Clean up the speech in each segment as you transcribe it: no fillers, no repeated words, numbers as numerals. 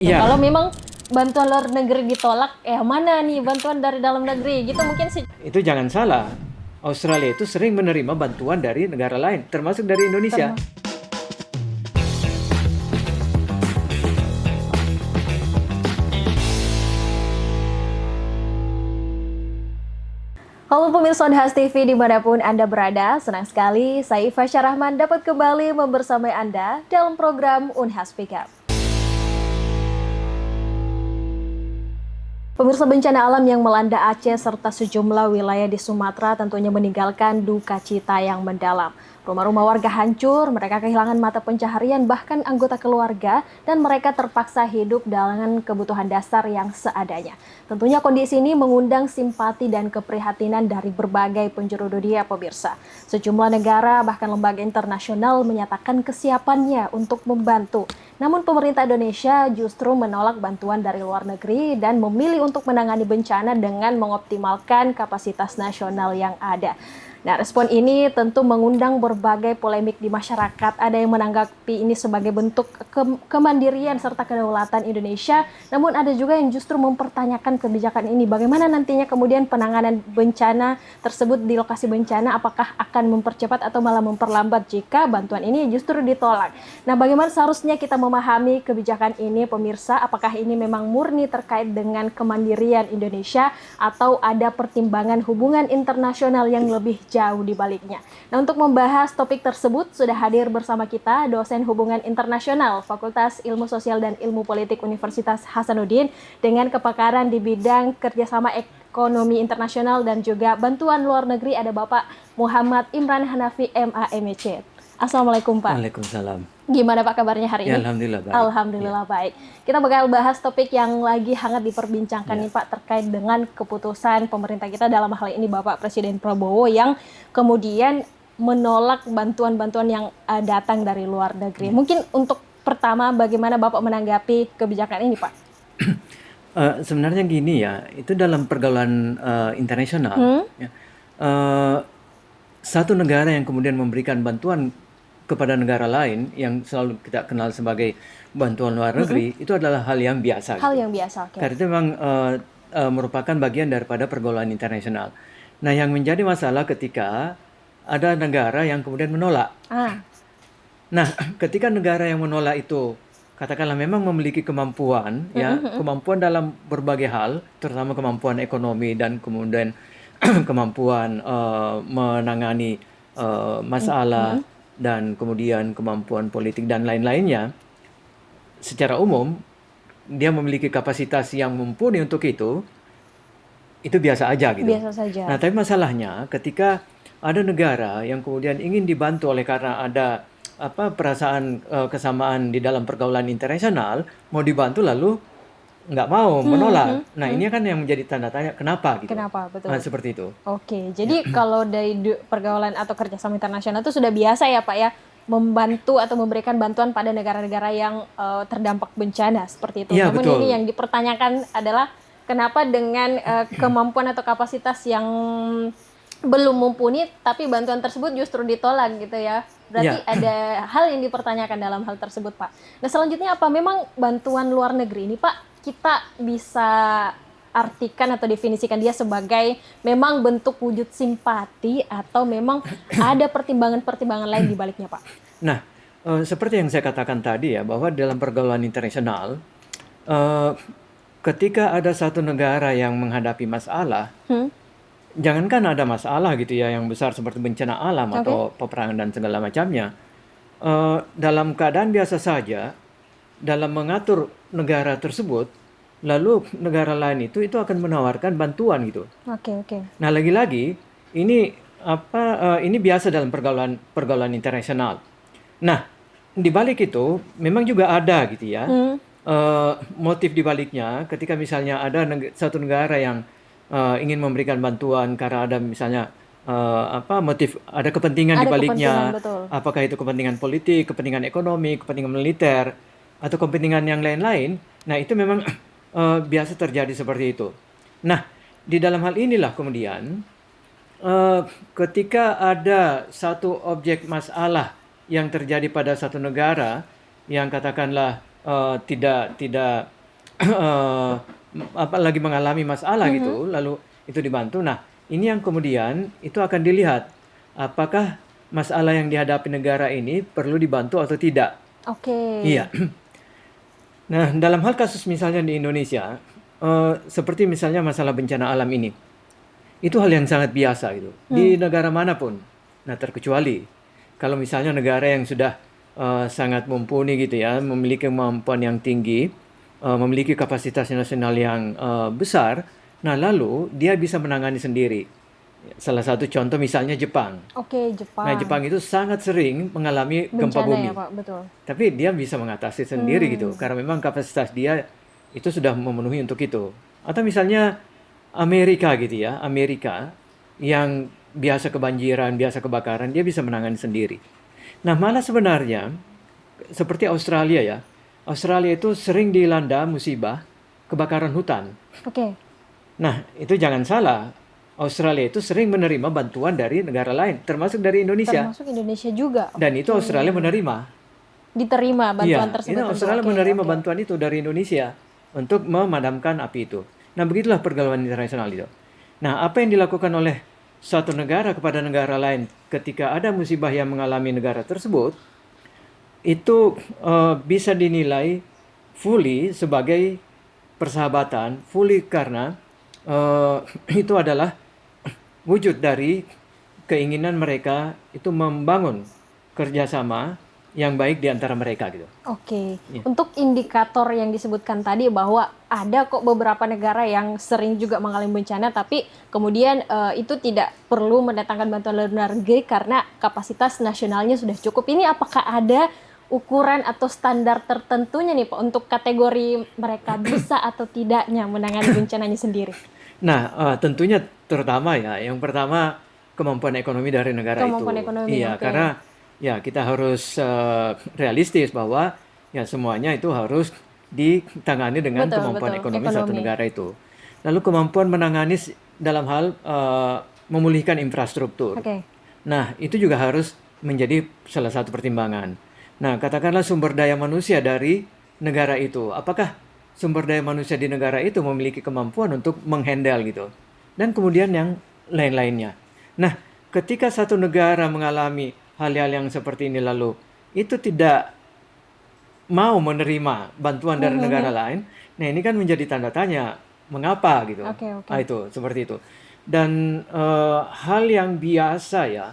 Iya, Kalau memang bantuan luar negeri ditolak, mana nih bantuan dari dalam negeri? Gitu mungkin sih. itu jangan salah. Australia itu sering menerima bantuan dari negara lain, termasuk dari Indonesia. Halo pemirsa Unhas TV dimanapun Anda berada, senang sekali saya Iva Syarahman dapat kembali membersamai Anda dalam program Unhas Pick Up. Pemirsa, bencana alam yang melanda Aceh serta sejumlah wilayah di Sumatera tentunya meninggalkan duka cita yang mendalam. Rumah-rumah warga hancur, mereka kehilangan mata pencaharian bahkan anggota keluarga dan mereka terpaksa hidup dengan kebutuhan dasar yang seadanya. Tentunya kondisi ini mengundang simpati dan keprihatinan dari berbagai penjuru dunia, pemirsa. Sejumlah negara bahkan lembaga internasional menyatakan kesiapannya untuk membantu. Namun pemerintah Indonesia justru menolak bantuan dari luar negeri dan memilih untuk menangani bencana dengan mengoptimalkan kapasitas nasional yang ada. Nah, respon ini tentu mengundang berbagai polemik di masyarakat. Ada yang menanggapi ini sebagai bentuk kemandirian serta kedaulatan Indonesia, namun ada juga yang justru mempertanyakan kebijakan ini. Bagaimana nantinya kemudian penanganan bencana tersebut di lokasi bencana, apakah akan mempercepat atau malah memperlambat jika bantuan ini justru ditolak. Nah, bagaimana seharusnya kita memahami kebijakan ini, pemirsa? Apakah ini memang murni terkait dengan kemandirian Indonesia atau ada pertimbangan hubungan internasional yang lebih jauh di baliknya. Nah, untuk membahas topik tersebut sudah hadir bersama kita dosen hubungan internasional Fakultas Ilmu Sosial dan Ilmu Politik Universitas Hasanuddin dengan kepakaran di bidang kerjasama ekonomi internasional dan juga bantuan luar negeri, ada Bapak Muhammad Imran Hanafi MAMEC. Assalamualaikum Pak. Waalaikumsalam. Gimana Pak kabarnya hari Ya, ini? alhamdulillah baik. Alhamdulillah baik. Kita bakal bahas topik yang lagi hangat diperbincangkan nih Pak, terkait dengan keputusan pemerintah kita, dalam hal ini Bapak Presiden Prabowo yang kemudian menolak bantuan-bantuan yang datang dari luar negeri. Mungkin untuk pertama, bagaimana Bapak menanggapi kebijakan ini Pak? Sebenarnya gini ya, itu dalam pergaulan internasional, ya, eh, satu negara yang kemudian memberikan bantuan kepada negara lain yang selalu kita kenal sebagai bantuan luar negeri, itu adalah hal yang biasa. Hal Gitu. yang biasa, oke. Karena itu memang merupakan bagian daripada pergaulan internasional. Nah, yang menjadi masalah ketika ada negara yang kemudian menolak. Nah, ketika negara yang menolak itu katakanlah memang memiliki kemampuan, ya, kemampuan dalam berbagai hal, terutama kemampuan ekonomi dan kemudian kemampuan menangani masalah dan kemudian kemampuan politik dan lain-lainnya, secara umum dia memiliki kapasitas yang mumpuni untuk itu biasa aja gitu. Biasa saja. Nah, tapi masalahnya ketika ada negara yang kemudian ingin dibantu oleh karena ada perasaan kesamaan di dalam pergaulan internasional, mau dibantu lalu nggak mau, menolak. Nah, ini kan yang menjadi tanda tanya kenapa gitu. Kenapa, betul. Nah, seperti itu. Oke, jadi kalau dari pergaulan atau kerjasama internasional itu sudah biasa ya Pak ya, membantu atau memberikan bantuan pada negara-negara yang terdampak bencana seperti itu. Iya, Namun betul. ini yang dipertanyakan adalah kenapa dengan kemampuan atau kapasitas yang belum mumpuni, tapi bantuan tersebut justru ditolak gitu ya. Berarti ada hal yang dipertanyakan dalam hal tersebut Pak. Nah, selanjutnya apa? Memang bantuan luar negeri ini Pak, kita bisa artikan atau definisikan dia sebagai memang bentuk wujud simpati atau memang ada pertimbangan-pertimbangan lain di baliknya Pak? Nah, seperti yang saya katakan tadi ya, bahwa dalam pergaulan internasional, ketika ada satu negara yang menghadapi masalah, jangankan ada masalah gitu ya yang besar seperti bencana alam atau peperangan dan segala macamnya, dalam keadaan biasa saja, dalam mengatur negara tersebut, lalu negara lain itu akan menawarkan bantuan gitu. Oke. Nah, lagi-lagi ini ini biasa dalam pergaulan internasional. Nah, di balik itu memang juga ada gitu ya motif di baliknya, ketika misalnya ada satu negara yang ingin memberikan bantuan karena ada misalnya motif, ada kepentingan di baliknya, apakah itu kepentingan politik, kepentingan ekonomi, kepentingan militer, atau kepentingan yang lain-lain. Nah, itu memang biasa terjadi seperti itu. Nah, di dalam hal inilah kemudian ketika ada satu objek masalah yang terjadi pada satu negara yang katakanlah tidak eh, lagi mengalami masalah gitu, lalu itu dibantu. Nah, ini yang kemudian itu akan dilihat apakah masalah yang dihadapi negara ini perlu dibantu atau tidak. Oke. Iya. Nah, dalam hal kasus misalnya di Indonesia, seperti misalnya masalah bencana alam ini, itu hal yang sangat biasa gitu di negara manapun. Nah, terkecuali kalau misalnya negara yang sudah sangat mumpuni gitu ya, memiliki kemampuan yang tinggi, memiliki kapasitas nasional yang besar, nah lalu dia bisa menangani sendiri. Salah satu contoh misalnya Jepang. Oke, Nah, Jepang. Jepang itu sangat sering mengalami gempa Bencana ya, bumi. Pak, betul. Tapi dia bisa mengatasi sendiri gitu, karena memang kapasitas dia itu sudah memenuhi untuk itu. Atau misalnya Amerika gitu ya, Amerika yang biasa kebanjiran, biasa kebakaran, dia bisa menangani sendiri. Nah, malah sebenarnya seperti Australia ya, Australia itu sering dilanda musibah kebakaran hutan. Oke. Nah, itu jangan salah, Australia itu sering menerima bantuan dari negara lain, termasuk dari Indonesia. Termasuk Indonesia juga. Dan itu Australia menerima. Diterima bantuan Iya, tersebut ini tentu. Australia Oke, menerima oke. bantuan itu dari Indonesia untuk memadamkan api itu. Nah, begitulah pergaulan internasional itu. Nah, apa yang dilakukan oleh suatu negara kepada negara lain ketika ada musibah yang mengalami negara tersebut, itu bisa dinilai fully sebagai persahabatan, fully karena itu adalah wujud dari keinginan mereka itu membangun kerjasama yang baik di antara mereka gitu. Oke, Iya. untuk indikator yang disebutkan tadi bahwa ada kok beberapa negara yang sering juga mengalami bencana, tapi kemudian itu tidak perlu mendatangkan bantuan dari luar negeri karena kapasitas nasionalnya sudah cukup. Ini apakah ada ukuran atau standar tertentunya nih Pak untuk kategori mereka bisa atau tidaknya menangani bencananya sendiri? Nah, tentunya terutama ya, yang pertama kemampuan ekonomi dari negara itu. Kemampuan ekonomi, Iya, oke. karena ya kita harus realistis bahwa ya semuanya itu harus ditangani dengan Betul, kemampuan betul, ekonomi satu ekonomi. negara itu. Lalu kemampuan menangani dalam hal memulihkan infrastruktur. Oke. Nah, itu juga harus menjadi salah satu pertimbangan. Nah, katakanlah sumber daya manusia dari negara itu. Apakah sumber daya manusia di negara itu memiliki kemampuan untuk menghandle gitu? Dan kemudian yang lain-lainnya. Nah, ketika satu negara mengalami hal-hal yang seperti ini lalu itu tidak mau menerima bantuan dari negara lain, nah ini kan menjadi tanda tanya, mengapa gitu? Oke, oke. Ah, itu seperti itu. Dan hal yang biasa ya,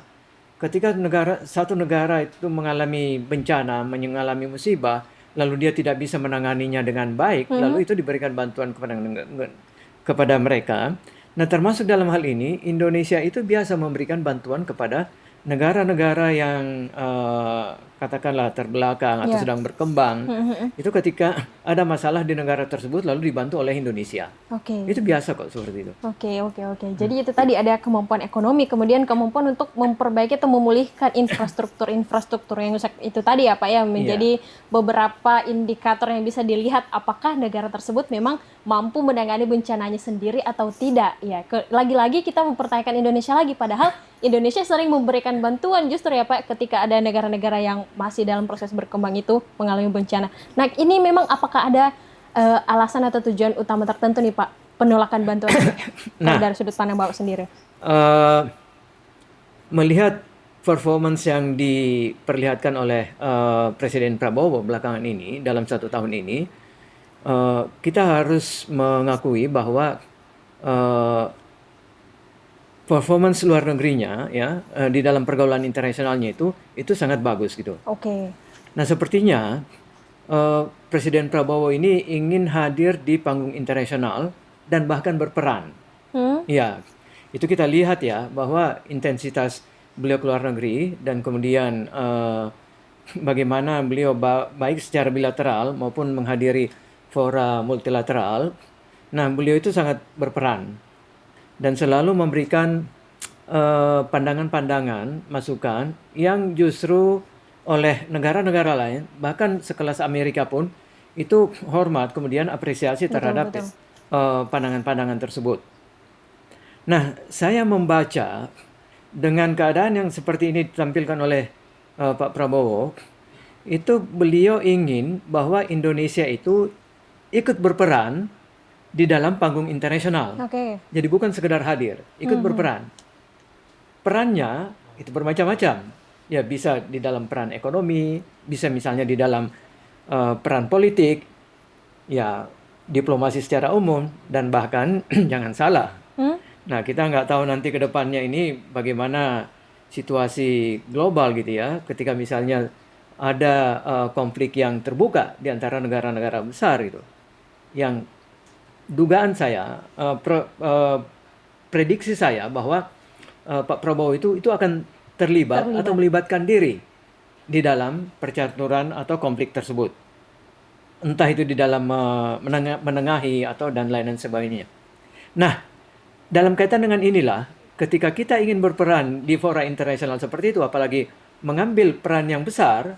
ketika satu negara itu mengalami bencana, mengalami musibah, lalu dia tidak bisa menanganinya dengan baik, lalu itu diberikan bantuan kepada mereka. Nah, termasuk dalam hal ini, Indonesia itu biasa memberikan bantuan kepada negara-negara yang katakanlah terbelakang atau sedang berkembang. Itu ketika ada masalah di negara tersebut lalu dibantu oleh Indonesia. Oke. Itu biasa kok seperti itu. Oke, oke, oke. Jadi itu tadi ada kemampuan ekonomi, kemudian kemampuan untuk memperbaiki atau memulihkan infrastruktur yang rusak itu tadi ya Pak ya, menjadi beberapa indikator yang bisa dilihat apakah negara tersebut memang mampu menangani bencananya sendiri atau tidak. Ya, lagi-lagi kita mempertanyakan Indonesia lagi, padahal Indonesia sering memberikan bantuan justru ya Pak ketika ada negara-negara yang masih dalam proses berkembang itu mengalami bencana. Nah, ini memang apakah ada alasan atau tujuan utama tertentu nih Pak penolakan bantuan Nah, dari sudut pandang Bapak sendiri? Melihat performance yang diperlihatkan oleh Presiden Prabowo belakangan ini dalam 1 tahun ini, kita harus mengakui bahwa performance luar negerinya ya di dalam pergaulan internasionalnya itu sangat bagus gitu. Oke. Nah, sepertinya Presiden Prabowo ini ingin hadir di panggung internasional dan bahkan berperan. Ya, itu kita lihat ya bahwa intensitas beliau ke luar negeri dan kemudian bagaimana beliau baik secara bilateral maupun menghadiri fora multilateral. Nah, beliau itu sangat berperan dan selalu memberikan pandangan-pandangan, masukan yang justru oleh negara-negara lain, bahkan sekelas Amerika pun, itu hormat, kemudian apresiasi terhadap pandangan-pandangan tersebut. Nah, saya membaca dengan keadaan yang seperti ini ditampilkan oleh Pak Prabowo, itu beliau ingin bahwa Indonesia itu ikut berperan di dalam panggung internasional. Jadi bukan sekedar hadir, ikut berperan. Perannya itu bermacam-macam. Ya bisa di dalam peran ekonomi, bisa misalnya di dalam peran politik, ya diplomasi secara umum, dan bahkan jangan salah. Nah, kita nggak tahu nanti ke depannya ini bagaimana situasi global gitu ya, ketika misalnya ada konflik yang terbuka di antara negara-negara besar gitu. Yang dugaan saya, prediksi saya bahwa Pak Prabowo itu akan terlibat atau melibatkan diri di dalam percaturan atau konflik tersebut. Entah itu di dalam menengahi atau dan lain sebagainya. Nah, dalam kaitan dengan inilah, ketika kita ingin berperan di fora internasional seperti itu, apalagi mengambil peran yang besar,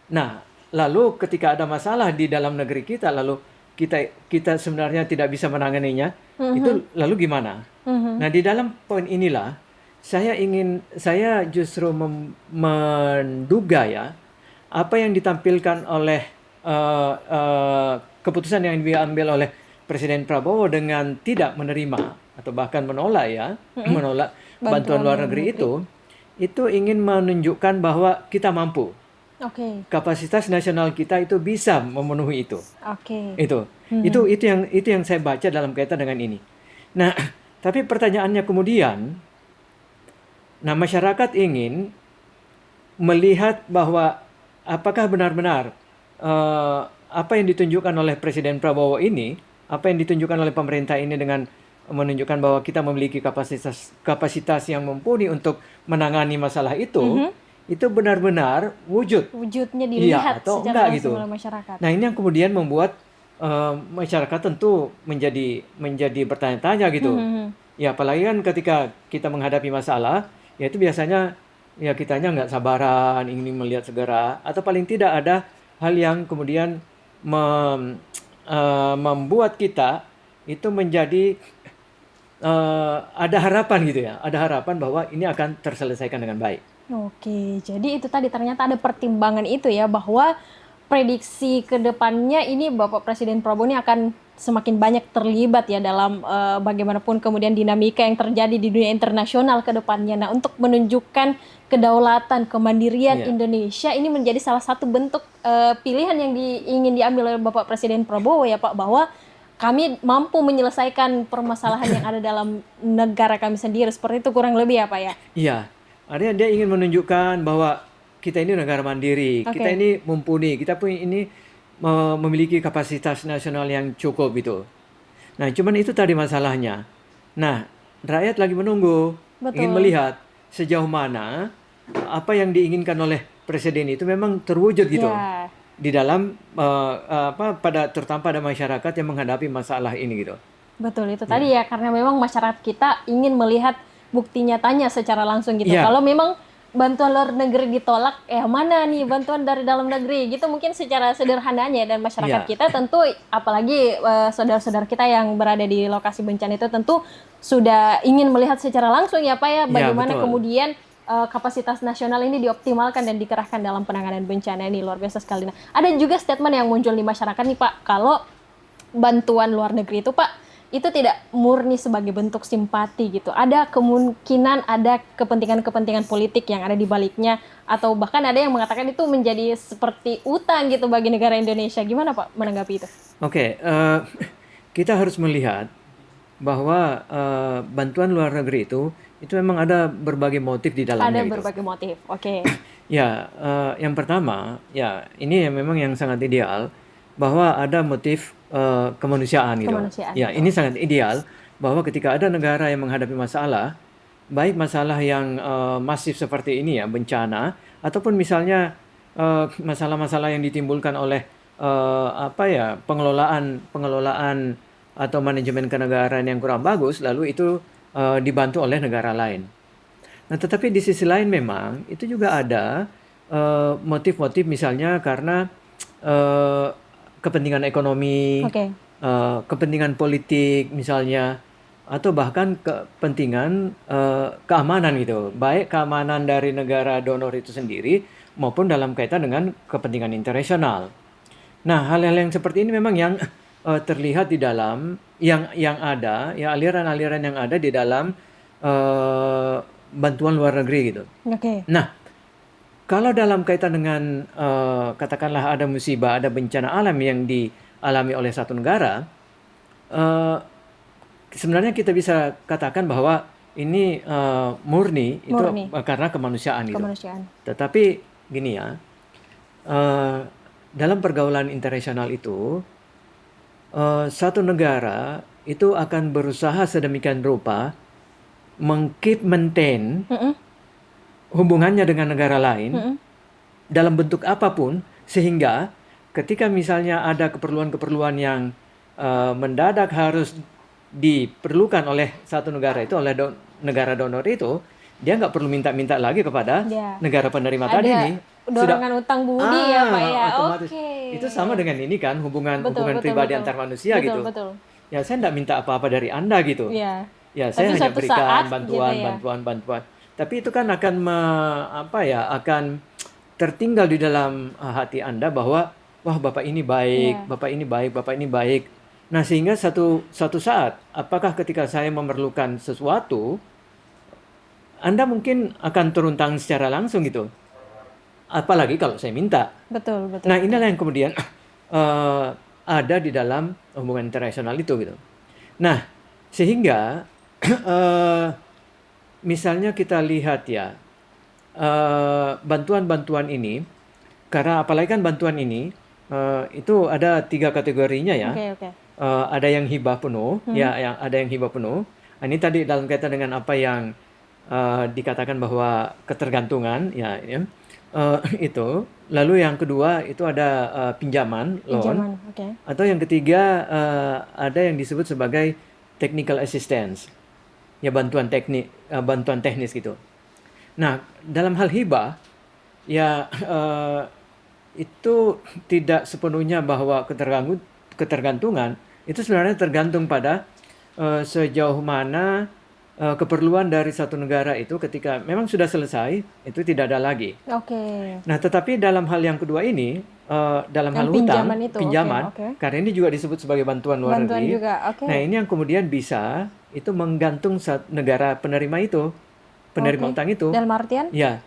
nah, lalu ketika ada masalah di dalam negeri kita, lalu kita sebenarnya tidak bisa menanganinya, itu lalu gimana? Nah, di dalam poin inilah, saya justru menduga ya, apa yang ditampilkan oleh keputusan yang diambil oleh Presiden Prabowo dengan tidak menerima atau bahkan menolak menolak bantuan luar negeri itu ingin menunjukkan bahwa kita mampu. Kapasitas nasional kita itu bisa memenuhi itu. Itu yang saya baca dalam kaitan dengan ini. Nah, tapi pertanyaannya kemudian, nah masyarakat ingin melihat bahwa apakah benar-benar apa yang ditunjukkan oleh Presiden Prabowo ini, apa yang ditunjukkan oleh pemerintah ini dengan menunjukkan bahwa kita memiliki kapasitas yang mumpuni untuk menangani masalah itu benar-benar wujudnya dilihat atau secara enggak langsung gitu. oleh masyarakat. Nah, ini yang kemudian membuat masyarakat tentu menjadi bertanya-tanya gitu. Ya, apalagi kan ketika kita menghadapi masalah, ya itu biasanya ya kitanya nggak sabaran, ingin melihat segera, atau paling tidak ada hal yang kemudian membuat kita itu menjadi ada harapan gitu ya, ada harapan bahwa ini akan terselesaikan dengan baik. Jadi itu tadi ternyata ada pertimbangan itu ya, bahwa prediksi ke depannya ini Bapak Presiden Prabowo ini akan semakin banyak terlibat ya dalam bagaimanapun kemudian dinamika yang terjadi di dunia internasional ke depannya. Nah, untuk menunjukkan kedaulatan, kemandirian Indonesia ini menjadi salah satu bentuk pilihan yang ingin diambil oleh Bapak Presiden Prabowo ya Pak, bahwa kami mampu menyelesaikan permasalahan yang ada dalam negara kami sendiri. Seperti itu kurang lebih ya Pak ya? Iya, artinya dia ingin menunjukkan bahwa kita ini negara mandiri, kita ini mumpuni, kita pun ini memiliki kapasitas nasional yang cukup gitu. Nah, cuman itu tadi masalahnya. Nah, rakyat lagi menunggu, ingin melihat sejauh mana apa yang diinginkan oleh presiden itu memang terwujud gitu. Di dalam terutama pada masyarakat yang menghadapi masalah ini gitu. Betul, itu tadi ya, karena memang masyarakat kita ingin melihat bukti nyatanya secara langsung gitu. Kalau memang bantuan luar negeri ditolak, mana nih bantuan dari dalam negeri gitu, mungkin secara sederhananya, dan masyarakat kita tentu, apalagi saudara-saudara kita yang berada di lokasi bencana itu tentu sudah ingin melihat secara langsung ya Pak ya, bagaimana kemudian kapasitas nasional ini dioptimalkan dan dikerahkan dalam penanganan bencana ini. Luar biasa sekali. Nah, ada juga statement yang muncul di masyarakat nih Pak, kalau bantuan luar negeri itu Pak, itu tidak murni sebagai bentuk simpati gitu. Ada kemungkinan ada kepentingan-kepentingan politik yang ada di baliknya, atau bahkan ada yang mengatakan itu menjadi seperti utang gitu bagi negara Indonesia. Gimana Pak menanggapi itu? Kita harus melihat bahwa bantuan luar negeri itu memang ada berbagai motif di dalamnya. Ada berbagai motif, yang pertama, ini memang yang sangat ideal, bahwa ada motif kemanusiaan gitu. Ini sangat ideal, bahwa ketika ada negara yang menghadapi masalah, baik masalah yang masif seperti ini ya, bencana, ataupun misalnya masalah-masalah yang ditimbulkan oleh pengelolaan atau manajemen kenegaraan yang kurang bagus, lalu itu dibantu oleh negara lain. Nah, tetapi di sisi lain memang itu juga ada motif-motif, misalnya karena kepentingan ekonomi, kepentingan politik misalnya, atau bahkan kepentingan keamanan gitu, baik keamanan dari negara donor itu sendiri maupun dalam kaitan dengan kepentingan internasional. Nah, hal-hal yang seperti ini memang yang terlihat di dalam yang ada, ya aliran-aliran yang ada di dalam bantuan luar negeri gitu. Oke. Nah, kalau dalam kaitan dengan katakanlah ada musibah, ada bencana alam yang dialami oleh satu negara, sebenarnya kita bisa katakan bahwa ini murni itu karena kemanusiaan gitu. Tetapi gini ya, dalam pergaulan internasional itu satu negara itu akan berusaha sedemikian rupa maintain hubungannya dengan negara lain dalam bentuk apapun, sehingga ketika misalnya ada keperluan-keperluan yang mendadak harus diperlukan oleh satu negara itu, oleh negara donor itu, dia nggak perlu minta-minta lagi kepada negara penerima tadi ini. Dorongan utang budi ya Pak ya. Otomatis. Itu sama dengan ini kan, hubungan pribadi antar manusia gitu. Ya saya nggak minta apa-apa dari Anda gitu. Ya saya hanya berikan bantuan. Tapi itu kan akan akan tertinggal di dalam hati Anda bahwa wah Bapak ini baik, Bapak ini baik, Bapak ini baik. Nah, sehingga satu saat apakah ketika saya memerlukan sesuatu, Anda mungkin akan turun tangan secara langsung gitu. Apalagi kalau saya minta. Betul. Nah, inilah yang kemudian ada di dalam hubungan internasional itu gitu. Nah, sehingga misalnya kita lihat ya, bantuan-bantuan ini, karena apalagi kan bantuan ini itu ada 3 kategorinya ya. Ada yang hibah penuh, yang ada yang hibah penuh. Ini tadi dalam kaitan dengan apa yang dikatakan bahwa ketergantungan, itu. Lalu yang kedua itu ada pinjaman, loan. Atau yang ketiga ada yang disebut sebagai technical assistance. Ya bantuan teknis gitu. Nah, dalam hal hibah ya itu tidak sepenuhnya bahwa ketergantungan itu sebenarnya tergantung pada sejauh mana keperluan dari satu negara itu ketika memang sudah selesai itu tidak ada lagi. Nah, tetapi dalam hal yang kedua ini dalam hal hutang, pinjaman, karena ini juga disebut sebagai bantuan luar negeri. Nah, ini yang kemudian bisa itu menggantung negara penerima itu, penerima utang itu. Dalam artian? Ya,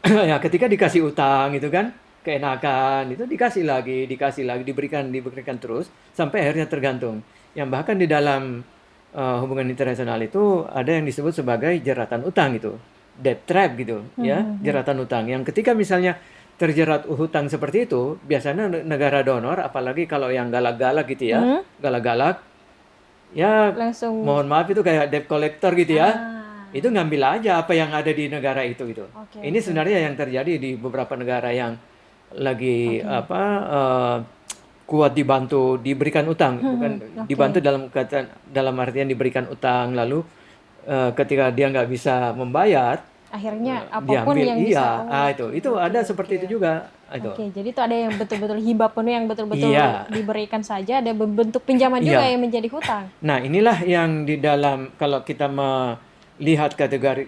ya ketika dikasih utang itu kan keenakan itu dikasih lagi, diberikan terus sampai akhirnya tergantung. Yang bahkan di dalam hubungan internasional itu ada yang disebut sebagai jeratan utang itu, debt trap gitu, ya, jeratan utang. Yang ketika misalnya terjerat hutang seperti itu, biasanya negara donor, apalagi kalau yang galak-galak gitu ya, galak-galak. Ya, langsung mohon maaf itu kayak debt collector gitu ya. Itu ngambil aja apa yang ada di negara itu gitu. Ini sebenarnya yang terjadi di beberapa negara yang lagi kuat dibantu diberikan utang, bukan dibantu dalam artian diberikan utang, lalu ketika dia nggak bisa membayar, akhirnya apapun yang bisa. Itu ada seperti itu juga. Jadi itu ada yang betul-betul hibah penuh yang betul-betul diberikan saja, ada bentuk pinjaman juga yang menjadi hutang. Nah, inilah yang di dalam kalau kita melihat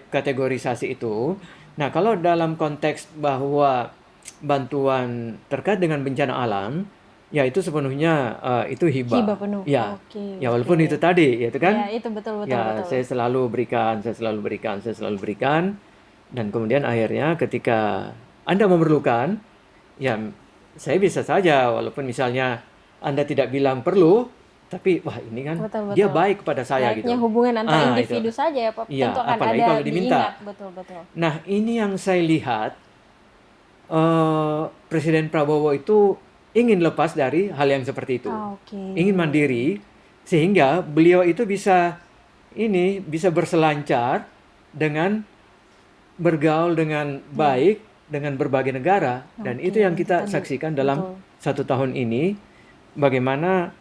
kategorisasi itu. Nah, kalau dalam konteks bahwa bantuan terkait dengan bencana alam, ya itu sepenuhnya itu hibah. Hibah penuh. Ya. Ya walaupun itu tadi, ya itu kan. Ya, itu betul. Saya selalu berikan, dan kemudian akhirnya ketika Anda memerlukan, ya saya bisa saja walaupun misalnya Anda tidak bilang perlu, tapi wah ini kan dia baik kepada saya gitu. Hubungan antar individu saja ya Pak. Ya, tentu akan apalagi ada kalau diminta. Betul. Nah, ini yang saya lihat Presiden Prabowo itu ingin lepas dari hal yang seperti itu. Ingin mandiri sehingga beliau itu bisa berselancar dengan bergaul dengan baik dengan berbagai negara, dan itu yang kita saksikan dalam 1 tahun ini, bagaimana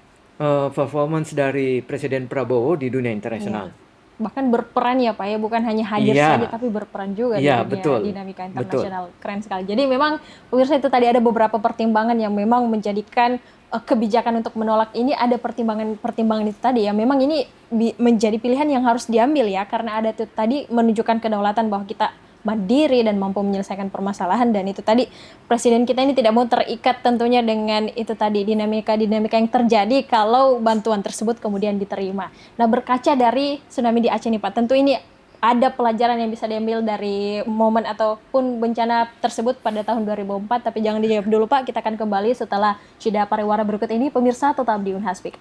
performance dari Presiden Prabowo di dunia internasional. Bahkan berperan ya Pak ya, bukan hanya hadir saja tapi berperan juga di dunia dinamika internasional. Keren sekali. Jadi memang pemirsa itu tadi ada beberapa pertimbangan yang memang menjadikan kebijakan untuk menolak ini, ada pertimbangan itu tadi ya. Memang ini menjadi pilihan yang harus diambil ya, karena ada tuh tadi menunjukkan kedaulatan bahwa kita mandiri dan mampu menyelesaikan permasalahan. Dan itu tadi presiden kita ini tidak mau terikat tentunya dengan itu tadi dinamika-dinamika yang terjadi kalau bantuan tersebut kemudian diterima. Nah, berkaca dari tsunami di Aceh nih Pak, tentu ini ada pelajaran yang bisa diambil dari momen ataupun bencana tersebut pada tahun 2004, tapi jangan dijawab dulu Pak, kita akan kembali setelah jeda pariwara berikut ini. Pemirsa tetap di Unhas Speak.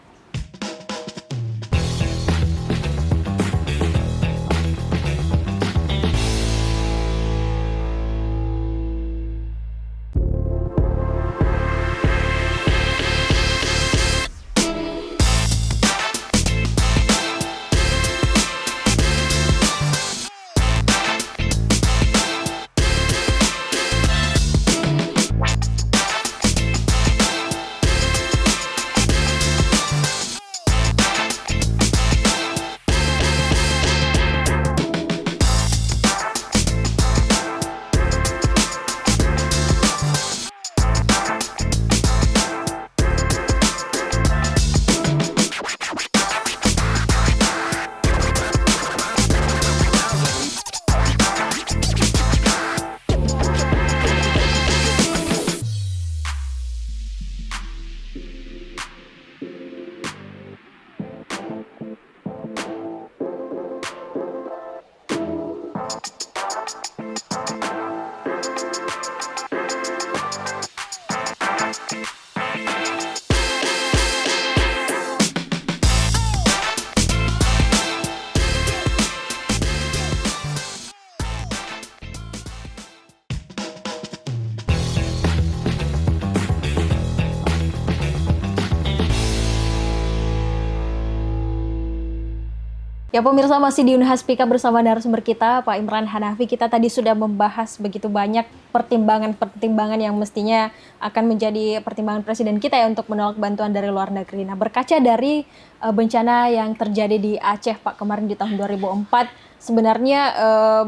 Ya pemirsa, masih di Unhas Speak bersama narasumber kita Pak Imran Hanafi. Kita tadi sudah membahas begitu banyak pertimbangan-pertimbangan yang mestinya akan menjadi pertimbangan presiden kita ya untuk menolak bantuan dari luar negeri. Nah, berkaca dari bencana yang terjadi di Aceh Pak kemarin di tahun 2004, sebenarnya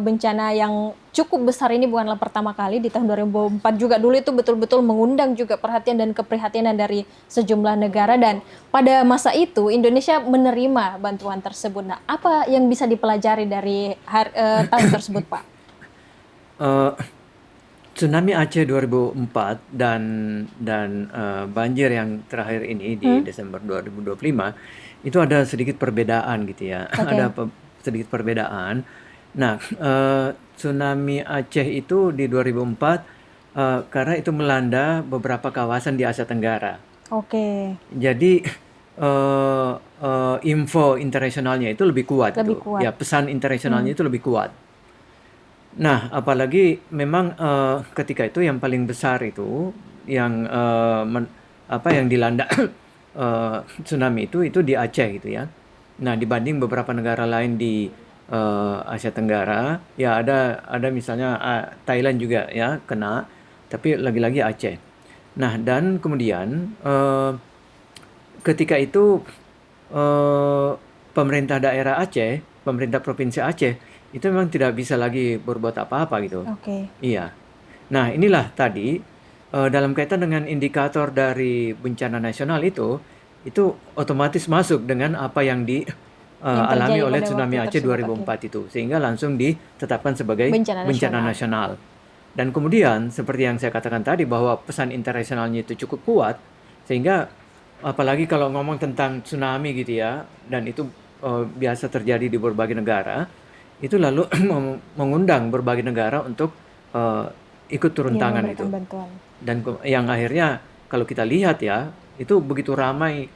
bencana yang cukup besar ini bukanlah pertama kali. Di tahun 2004 juga dulu itu betul-betul mengundang juga perhatian dan keprihatinan dari sejumlah negara, dan pada masa itu Indonesia menerima bantuan tersebut. Nah, apa yang bisa dipelajari dari tahun tersebut Pak? Tsunami Aceh 2004 dan banjir yang terakhir ini di Desember 2025 itu ada sedikit perbedaan gitu ya. Okay. Ada sedikit perbedaan. Nah, tsunami Aceh itu di 2004 karena itu melanda beberapa kawasan di Asia Tenggara. Oke. Jadi info internasionalnya itu lebih kuat. Lebih kuat. Ya, pesan internasionalnya itu lebih kuat. Nah, apalagi memang ketika itu yang paling besar itu yang yang dilanda tsunami itu di Aceh gitu ya. Nah, dibanding beberapa negara lain di Asia Tenggara, ya ada misalnya Thailand juga ya kena, tapi lagi-lagi Aceh. Nah, dan kemudian ketika itu pemerintah daerah Aceh, pemerintah provinsi Aceh itu memang tidak bisa lagi berbuat apa-apa gitu. Oke. Iya. Nah, inilah tadi dalam kaitan dengan indikator dari bencana nasional itu otomatis masuk dengan apa yang dialami oleh tsunami Aceh 2004 itu, sehingga langsung ditetapkan sebagai bencana nasional. Dan kemudian seperti yang saya katakan tadi bahwa pesan internasionalnya itu cukup kuat, sehingga apalagi kalau ngomong tentang tsunami gitu ya, dan itu biasa terjadi di berbagai negara, itu lalu mengundang berbagai negara untuk ikut turun tangan itu. Bantuan. Dan yang akhirnya kalau kita lihat ya, itu begitu ramai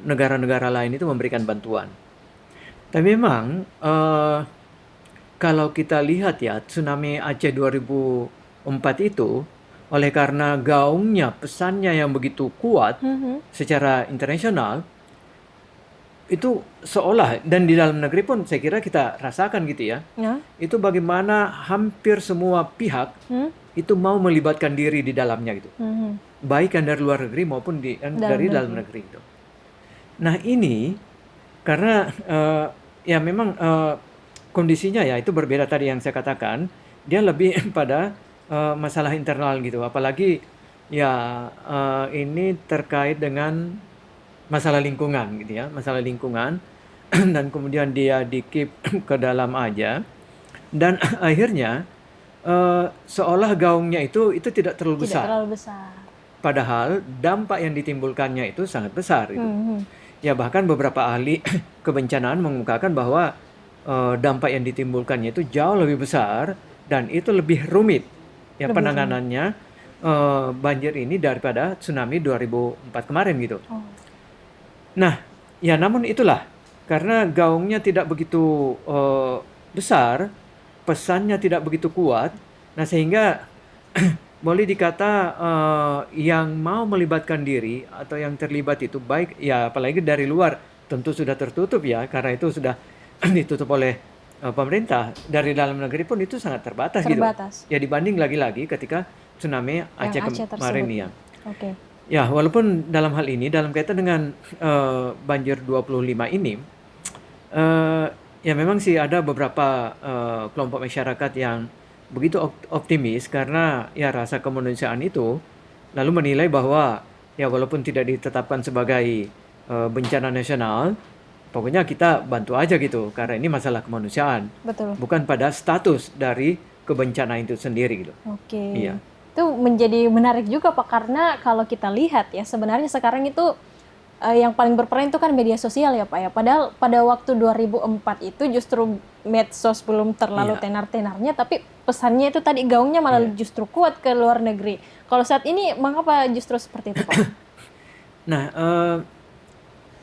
negara-negara lain itu memberikan bantuan. Tapi memang kalau kita lihat ya, tsunami Aceh 2004 itu oleh karena gaungnya, pesannya yang begitu kuat secara internasional, itu seolah, dan di dalam negeri pun saya kira kita rasakan gitu ya, itu bagaimana hampir semua pihak itu mau melibatkan diri di dalamnya gitu, baik yang dari luar negeri maupun dari dalam negeri itu. Nah ini karena ya memang kondisinya ya itu berbeda tadi yang saya katakan, dia lebih pada masalah internal gitu, apalagi ya ini terkait dengan masalah lingkungan gitu ya, masalah lingkungan dan kemudian dia di-keep ke dalam aja. Dan akhirnya seolah gaungnya itu tidak terlalu Tidak besar. terlalu besar. Padahal dampak yang ditimbulkannya itu sangat besar itu. Hmm. Ya bahkan beberapa ahli kebencanaan mengungkapkan bahwa dampak yang ditimbulkannya itu jauh lebih besar dan itu lebih rumit ya Lebih penanganannya banjir ini daripada tsunami 2004 kemarin gitu. Oh. Nah, ya namun itulah karena gaungnya tidak begitu besar, pesannya tidak begitu kuat. Nah, sehingga boleh dikata yang mau melibatkan diri atau yang terlibat itu baik ya apalagi dari luar tentu sudah tertutup ya karena itu sudah ditutup oleh pemerintah. Dari dalam negeri pun itu sangat terbatas gitu. Terbatas. Ya dibanding lagi-lagi ketika tsunami Aceh Aceh kemarin tersebut. ya. Oke. Ya, walaupun dalam hal ini dalam kaitan dengan banjir 25 ini ya memang sih ada beberapa kelompok masyarakat yang begitu optimis karena ya rasa kemanusiaan itu lalu menilai bahwa ya walaupun tidak ditetapkan sebagai bencana nasional, pokoknya kita bantu aja gitu karena ini masalah kemanusiaan, Betul. bukan pada status dari kebencanaan itu sendiri gitu. Oke. Iya. Itu menjadi menarik juga Pak karena kalau kita lihat ya sebenarnya sekarang itu yang paling berperan itu kan media sosial ya Pak ya. Padahal pada waktu 2004 itu justru medsos belum terlalu Iya. tenar-tenarnya tapi pesannya itu tadi gaungnya malah Iya. justru kuat ke luar negeri. Kalau saat ini mengapa justru seperti itu Pak? Nah,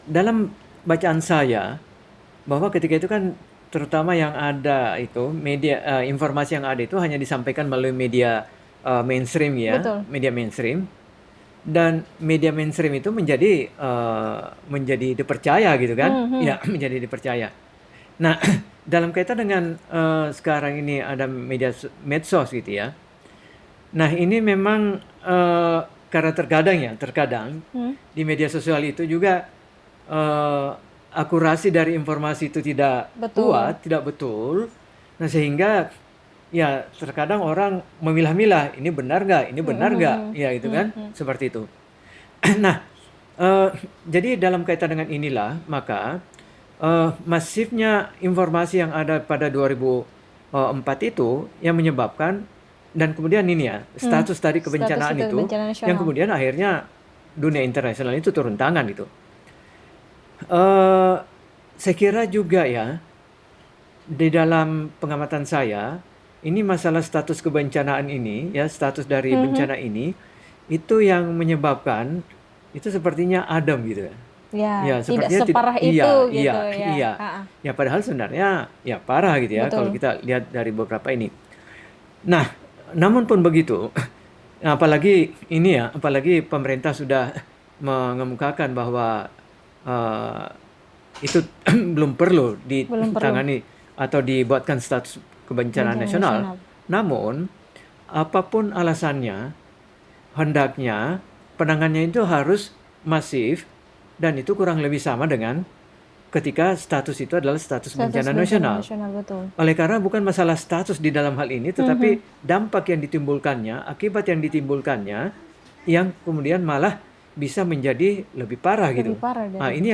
dalam bacaan saya bahwa ketika itu kan terutama yang ada itu media informasi yang ada itu hanya disampaikan melalui media mainstream ya, Betul. media mainstream dan media mainstream itu menjadi dipercaya gitu kan, ya menjadi dipercaya. Nah, dalam kaitan dengan sekarang ini ada medsos gitu ya. Nah ini memang karena terkadang di media sosial itu juga akurasi dari informasi itu tidak Betul. kuat, tidak betul. Nah sehingga ya terkadang orang memilah-milah ini benar nggak, ini benar nggak, ya itu kan seperti itu. Nah jadi dalam kaitan dengan inilah maka masifnya informasi yang ada pada 2004 itu yang menyebabkan dan kemudian ini ya status tadi kebencanaan Status itu itu bencana nasional. yang kemudian akhirnya dunia internasional itu turun tangan itu. Saya kira juga ya di dalam pengamatan saya ini masalah status kebencanaan ini ya status dari bencana ini itu yang menyebabkan itu sepertinya adem gitu ya. Ya, Ya, tidak sepertinya separah itu iya, gitu iya, ya. iya. Ya padahal sebenarnya ya parah gitu ya Betul. kalau kita lihat dari beberapa ini. Nah, namun pun begitu, apalagi ini ya, apalagi pemerintah sudah mengemukakan bahwa itu belum perlu ditangani atau dibuatkan status kebencanaan nasional. Namun, apapun alasannya, hendaknya penanganannya itu harus masif dan itu kurang lebih sama dengan ketika status itu adalah status bencana nasional. Betul. Oleh karena bukan masalah status di dalam hal ini, tetapi dampak yang ditimbulkannya, akibat yang ditimbulkannya, yang kemudian malah bisa menjadi lebih parah gitu. Nah, ini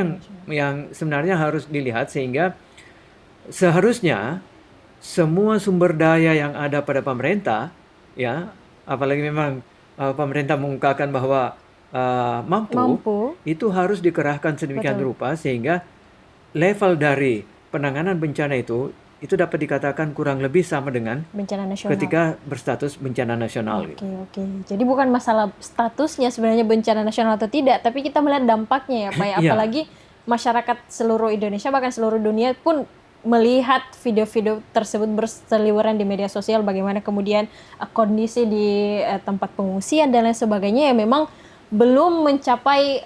yang sebenarnya harus dilihat sehingga seharusnya semua sumber daya yang ada pada pemerintah, ya, apalagi memang pemerintah mengungkapkan bahwa mampu, itu harus dikerahkan sedemikian rupa sehingga level dari penanganan bencana itu dapat dikatakan kurang lebih sama dengan bencana nasional ketika berstatus bencana nasional. Oke. Jadi bukan masalah statusnya sebenarnya bencana nasional atau tidak, tapi kita melihat dampaknya ya Pak. Apalagi masyarakat seluruh Indonesia bahkan seluruh dunia pun melihat video-video tersebut berseliweran di media sosial bagaimana kemudian kondisi di tempat pengungsian dan lain sebagainya yang memang belum mencapai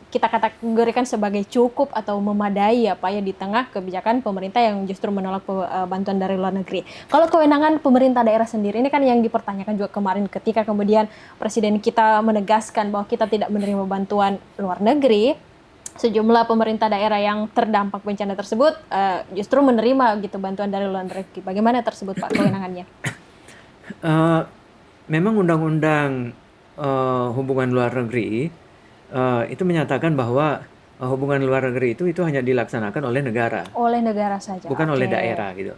kita kategorikan sebagai cukup atau memadai ya Pak ya di tengah kebijakan pemerintah yang justru menolak bantuan dari luar negeri. Kalau kewenangan pemerintah daerah sendiri ini kan yang dipertanyakan juga kemarin ketika kemudian presiden kita menegaskan bahwa kita tidak menerima bantuan luar negeri, sejumlah pemerintah daerah yang terdampak bencana tersebut justru menerima gitu bantuan dari luar negeri. Bagaimana tersebut Pak kewenangannya? Memang undang-undang hubungan luar negeri itu menyatakan bahwa hubungan luar negeri itu hanya dilaksanakan oleh negara. Oleh negara saja. Bukan oleh daerah gitu.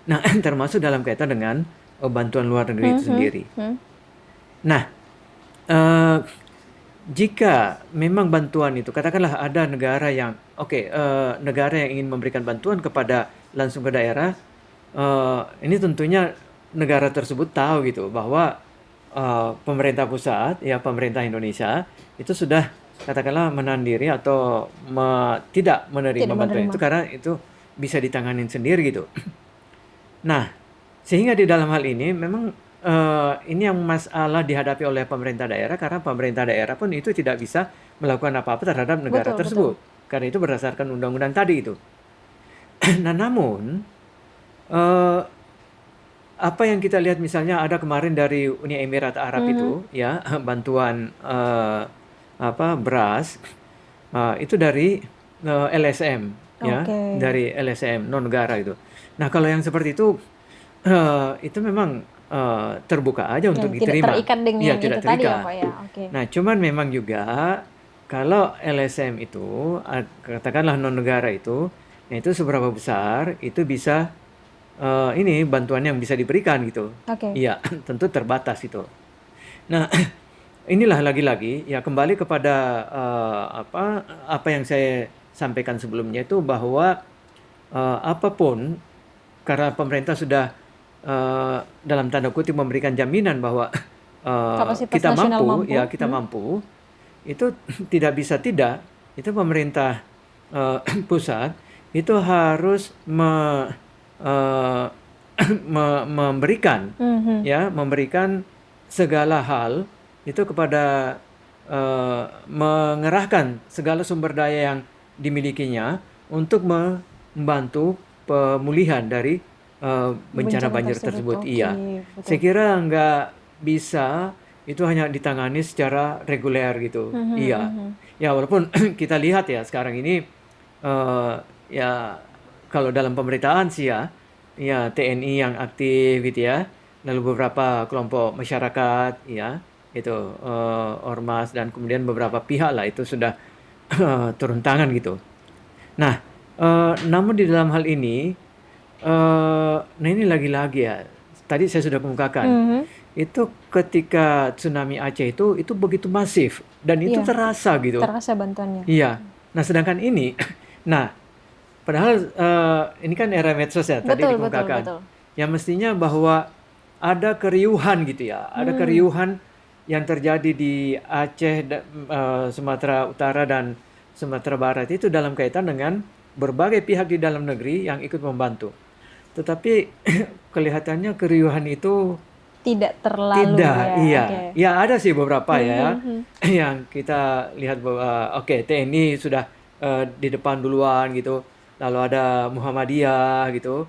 Nah, termasuk dalam kaitan dengan bantuan luar negeri itu sendiri. Nah, eh, jika memang bantuan itu, katakanlah ada negara yang, negara yang ingin memberikan bantuan kepada langsung ke daerah, ini tentunya negara tersebut tahu gitu bahwa pemerintah pusat, ya pemerintah Indonesia itu sudah katakanlah menahan diri atau tidak menerima bantuan itu karena itu bisa ditanganin sendiri gitu. Nah, sehingga di dalam hal ini memang ini yang masalah dihadapi oleh pemerintah daerah karena pemerintah daerah pun itu tidak bisa melakukan apa-apa terhadap negara Betul, tersebut. Karena itu berdasarkan undang-undang tadi itu. Nah, namun apa yang kita lihat misalnya ada kemarin dari Uni Emirat Arab itu ya bantuan beras itu dari LSM ya, dari LSM non negara itu. Nah, kalau yang seperti itu memang terbuka aja untuk diterima. Tidak terikat dengan ya, itu tidak tadi terikat. ya Pak ya. Nah, cuman memang juga kalau LSM itu katakanlah non negara itu, nah itu seberapa besar itu bisa ini bantuan yang bisa diberikan gitu. Iya, tentu terbatas itu. Nah, inilah lagi-lagi ya kembali kepada apa yang saya sampaikan sebelumnya itu bahwa apapun karena pemerintah sudah dalam tanda kutip memberikan jaminan bahwa kita mampu, ya kita mampu, itu tidak bisa tidak, itu pemerintah pusat itu harus memberikan ya memberikan segala hal itu kepada mengerahkan segala sumber daya yang dimilikinya untuk membantu pemulihan dari bencana banjir tersebut. Iya, saya kira nggak bisa itu hanya ditangani secara reguler gitu. Iya, ya walaupun kita lihat ya sekarang ini ya kalau dalam pemerintahan sih ya TNI yang aktif gitu ya, lalu beberapa kelompok masyarakat ya itu ormas dan kemudian beberapa pihak lah itu sudah turun tangan gitu. Nah, namun di dalam hal ini, nah ini lagi-lagi ya, tadi saya sudah kemukakan, itu ketika tsunami Aceh itu begitu masif dan itu terasa gitu. Terasa bantuannya. Iya. Nah, sedangkan ini, nah padahal ini kan era medsos ya tadi dikemukakan. Betul. Ya mestinya bahwa ada keriuhan gitu ya, ada keriuhan yang terjadi di Aceh, Sumatera Utara dan Sumatera Barat itu dalam kaitan dengan berbagai pihak di dalam negeri yang ikut membantu. Tetapi kelihatannya keriuhan itu tidak terlalu ya ada sih beberapa ya yang kita lihat bahwa TNI sudah di depan duluan gitu, lalu ada Muhammadiyah gitu,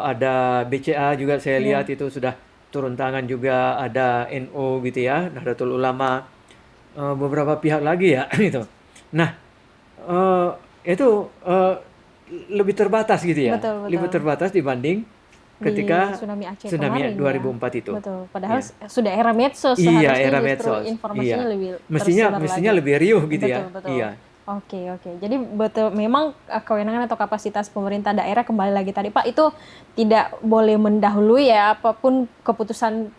ada BCA juga saya lihat itu sudah turun tangan juga, ada NU gitu ya, Nahdlatul Ulama, beberapa pihak lagi ya gitu. Nah, itu lebih terbatas gitu ya, lebih terbatas dibanding ketika tsunami Aceh tsunami 2004 itu. Betul. Padahal sudah era medsos, iya, era medsos. Informasinya lebih mestinya lebih riuh gitu ya. Betul. Iya. Oke. Jadi betul memang kewenangan atau kapasitas pemerintah daerah kembali lagi tadi Pak itu tidak boleh mendahului ya apapun keputusan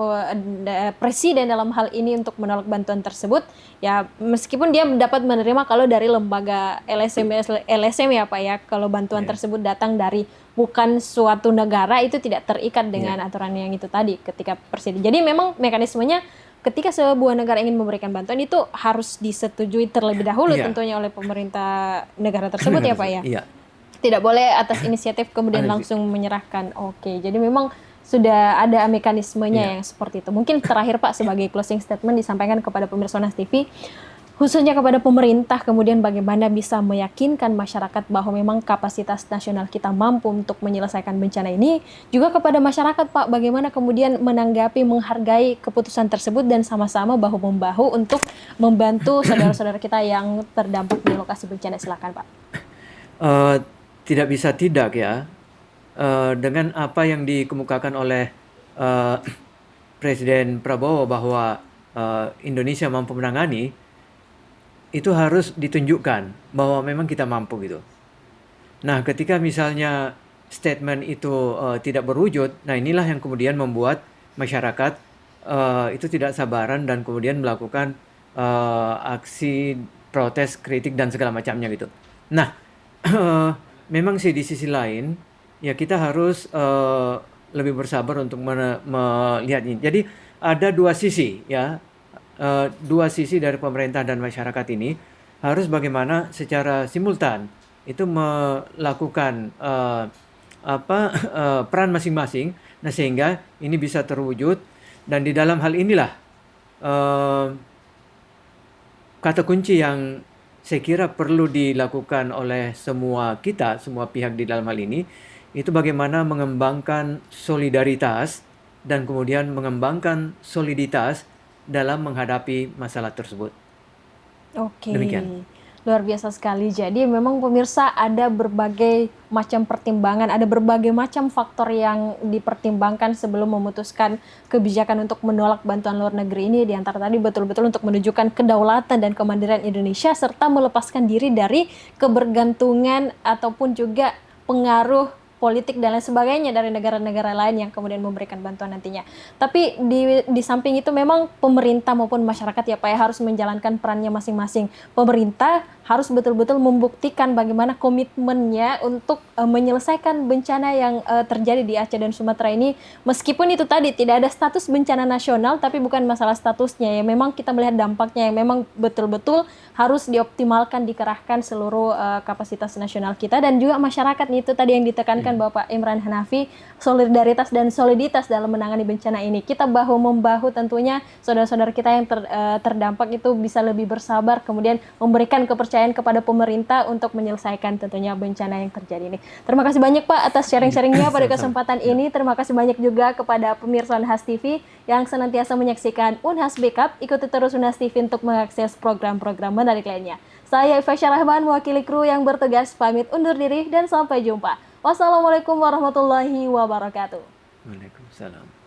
presiden dalam hal ini untuk menolak bantuan tersebut ya meskipun dia dapat menerima kalau dari lembaga LSM ya Pak ya kalau bantuan tersebut datang dari bukan suatu negara itu tidak terikat dengan aturan yang itu tadi ketika presiden. Jadi memang mekanismenya ketika sebuah negara ingin memberikan bantuan itu harus disetujui terlebih dahulu tentunya oleh pemerintah negara tersebut ya Pak ya. Iya. Tidak boleh atas inisiatif kemudian langsung menyerahkan. Oke, jadi memang sudah ada mekanismenya yang seperti itu. Mungkin terakhir Pak sebagai closing statement disampaikan kepada pemirsa Monas TV khususnya kepada pemerintah kemudian bagaimana bisa meyakinkan masyarakat bahwa memang kapasitas nasional kita mampu untuk menyelesaikan bencana ini, juga kepada masyarakat Pak bagaimana kemudian menanggapi menghargai keputusan tersebut dan sama-sama bahu-membahu untuk membantu saudara-saudara kita yang terdampak di lokasi bencana. Silakan Pak. Tidak bisa tidak ya dengan apa yang dikemukakan oleh Presiden Prabowo bahwa Indonesia mampu menangani, itu harus ditunjukkan bahwa memang kita mampu gitu. Nah, ketika misalnya statement itu tidak berwujud, nah inilah yang kemudian membuat masyarakat itu tidak sabaran dan kemudian melakukan aksi protes, kritik dan segala macamnya gitu. Nah, memang sih di sisi lain ya kita harus lebih bersabar untuk melihat ini. Jadi ada dua sisi ya, dua sisi dari pemerintah dan masyarakat ini harus bagaimana secara simultan itu melakukan peran masing-masing, nah sehingga ini bisa terwujud. Dan di dalam hal inilah kata kunci yang saya kira perlu dilakukan oleh semua kita, semua pihak di dalam hal ini, itu bagaimana mengembangkan solidaritas dan kemudian mengembangkan soliditas dalam menghadapi masalah tersebut. Oke. Demikian. Luar biasa sekali. Jadi memang pemirsa ada berbagai macam pertimbangan, ada berbagai macam faktor yang dipertimbangkan sebelum memutuskan kebijakan untuk menolak bantuan luar negeri ini. Di antara tadi betul-betul untuk menunjukkan kedaulatan dan kemandirian Indonesia serta melepaskan diri dari kebergantungan ataupun juga pengaruh politik dan lain sebagainya dari negara-negara lain yang kemudian memberikan bantuan nantinya. Tapi di samping itu memang pemerintah maupun masyarakat ya Pak ya harus menjalankan perannya masing-masing. Pemerintah harus betul-betul membuktikan bagaimana komitmennya untuk menyelesaikan bencana yang terjadi di Aceh dan Sumatera ini. Meskipun itu tadi tidak ada status bencana nasional, tapi bukan masalah statusnya ya. Memang kita melihat dampaknya yang memang betul-betul harus dioptimalkan, dikerahkan seluruh kapasitas nasional kita dan juga masyarakat itu tadi yang ditekankan Bapak Imran Hanafi, solidaritas dan soliditas dalam menangani bencana ini. Kita bahu-membahu tentunya saudara-saudara kita yang terdampak itu bisa lebih bersabar, kemudian memberikan kepercayaan kepada pemerintah untuk menyelesaikan tentunya bencana yang terjadi ini. Terima kasih banyak Pak atas sharing-sharingnya pada kesempatan ini. Terima kasih banyak juga kepada pemirsa Unhas TV yang senantiasa menyaksikan Unhas Backup. Ikuti terus Unhas TV untuk mengakses program-program menarik lainnya. Saya Ifasya Rahman, mewakili kru yang bertugas, pamit undur diri dan sampai jumpa. Wassalamualaikum warahmatullahi wabarakatuh. Waalaikumsalam.